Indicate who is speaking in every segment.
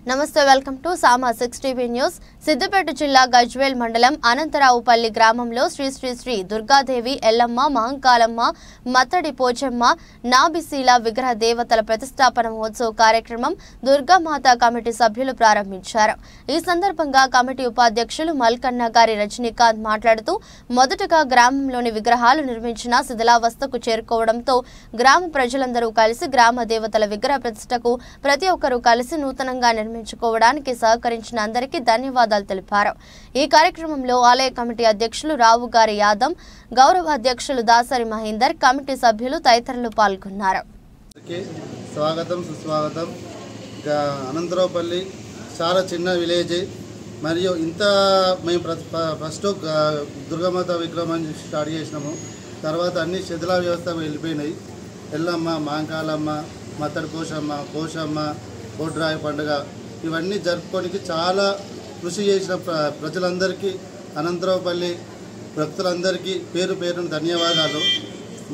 Speaker 1: నమస్తే welcome to Sama 6 TV news. Siddipet జిల్లా గజ్వేల్ మండలం అనంతరావుపల్లి గ్రామంలో శ్రీ శ్రీ శ్రీ దుర్గాదేవి ఎల్లమ్మ మహంకాళమ్మ మత్తడి పోచమ్మ నాబిశీల విగ్రహ దేవతల ప్రతిష్టాపన మహోత్సవ కార్యక్రమం దుర్గామాత కమిటీ సభ్యులు ప్రారంభించారు. ఈ సందర్భంగా కమిటీ ఉపాధ్యక్షులు మల్కన్న గారి రజనీకాంత్ మాట్లాడుతూ మొదటగా గ్రామంలోని విగ్రహాలు నిర్మించిన శిథిలావస్థకు చేరుకోవడంతో గ్రామ ప్రజలందరూ కలిసి గ్రామ దేవతల విగ్రహ ప్రతిష్టకు ప్రతి ఒక్కరూ కలిసి నూతనంగా నిర్మించుకోవడానికి సహకరించిన అందరికీ ధన్యవాదాలు తెలిపారు. ఈ కార్యక్రమంలో ఆలయ కమిటీ అధ్యక్షులు రావు గారి యాదవ్, గౌరవ అధ్యక్షులు దాసరి మహేందర్, కమిటీ సభ్యులు తదితరులు పాల్గొన్నారు.
Speaker 2: స్వాగతం సుస్వాగతం. అనంతరావుపల్లి చాలా చిన్న విలేజ్ మరియు ఇంత మేము ఫస్ట్ దుర్గామాత విగ్రహం స్టార్ట్ చేసినాము. తర్వాత అన్ని శిథిల వ్యవస్థ వెళ్ళిపోయినాయి. ఎల్లమ్మ, మహంకాళమ్మ, మత్తడి పోషమ్మ, కోడ్రాయి పండుగ ఇవన్నీ జరుపుకోనికి చాలా కృషి చేసిన ప్రజలందరికీ, అనంతరావుపల్లి భక్తులందరికీ పేరు పేరున ధన్యవాదాలు.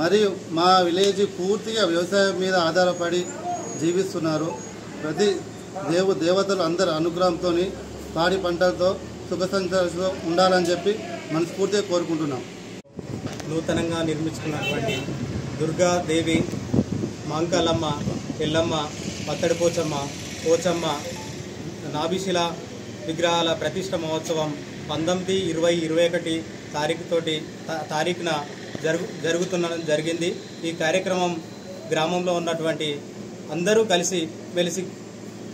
Speaker 2: మరియు మా విలేజ్ పూర్తిగా వ్యవసాయం మీద ఆధారపడి జీవిస్తున్నారు. ప్రతి దేవతలు అందరి అనుగ్రహంతో పాడి పంటలతో సుఖ సంతోషంతో ఉండాలని చెప్పి మనస్ఫూర్తిగా కోరుకుంటున్నాం.
Speaker 3: నూతనంగా నిర్మించుకున్నటువంటి దుర్గాదేవి, మహంకాళమ్మ, ఎల్లమ్మ, మత్తడి పోచమ్మ నాబిశీల విగ్రహాల ప్రతిష్ట మహోత్సవం 19, 20, 21 తారీఖున జరిగింది. ఈ కార్యక్రమం గ్రామంలో ఉన్నటువంటి అందరూ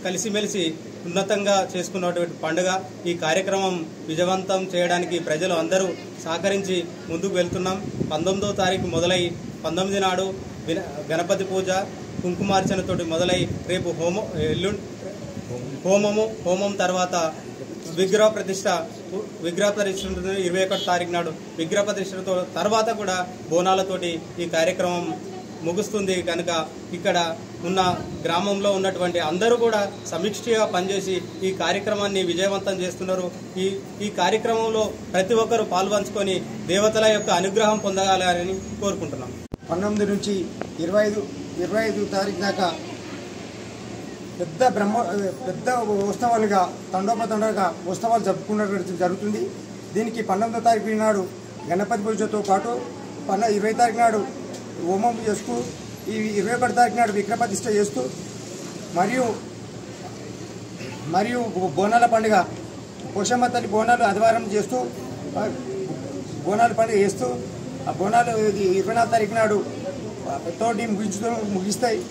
Speaker 3: కలిసిమెలిసి ఉన్నతంగా చేసుకున్నటువంటి పండుగ. ఈ కార్యక్రమం విజయవంతం చేయడానికి ప్రజలు అందరూ సహకరించి ముందుకు వెళ్తున్నాం. 19వ తారీఖు మొదలై 19 నాడు గణపతి పూజ, కుంకుమార్చనతోటి మొదలై రేపు హోమం తర్వాత విగ్రహ ప్రతిష్ట 21 తారీఖు నాడు విగ్రహ ప్రతిష్టతో తర్వాత కూడా బోనాలతోటి ఈ కార్యక్రమం ముగుస్తుంది. కనుక ఇక్కడ ఉన్న గ్రామంలో ఉన్నటువంటి అందరూ కూడా సమీక్షగా పనిచేసి ఈ కార్యక్రమాన్ని విజయవంతం చేస్తున్నారు. ఈ కార్యక్రమంలో ప్రతి ఒక్కరూ పాల్పంచుకొని దేవతల యొక్క అనుగ్రహం పొందగాలని కోరుకుంటున్నాం.
Speaker 4: 19 నుంచి 25 తారీఖు దాకా పెద్ద ఉత్సవాలుగా తండోపతండోగా ఉత్సవాలు జరుపుకున్నట్టు జరుగుతుంది. దీనికి 19వ తారీఖు నాడు గణపతి పూజతో పాటు 20 తారీఖు నాడు హోమం చేస్తూ, ఈ 21 తారీఖు నాడు విగ్రహ ప్రతిష్ఠ చేస్తూ మరియు బోనాల పండుగ, పోషమ్మ తల్లి బోనాలు ఆదివారం చేస్తూ బోనాల పండుగ చేస్తూ ఆ బోనాలు 24 తారీఖు నాడు తోటి ముగిస్తాయి.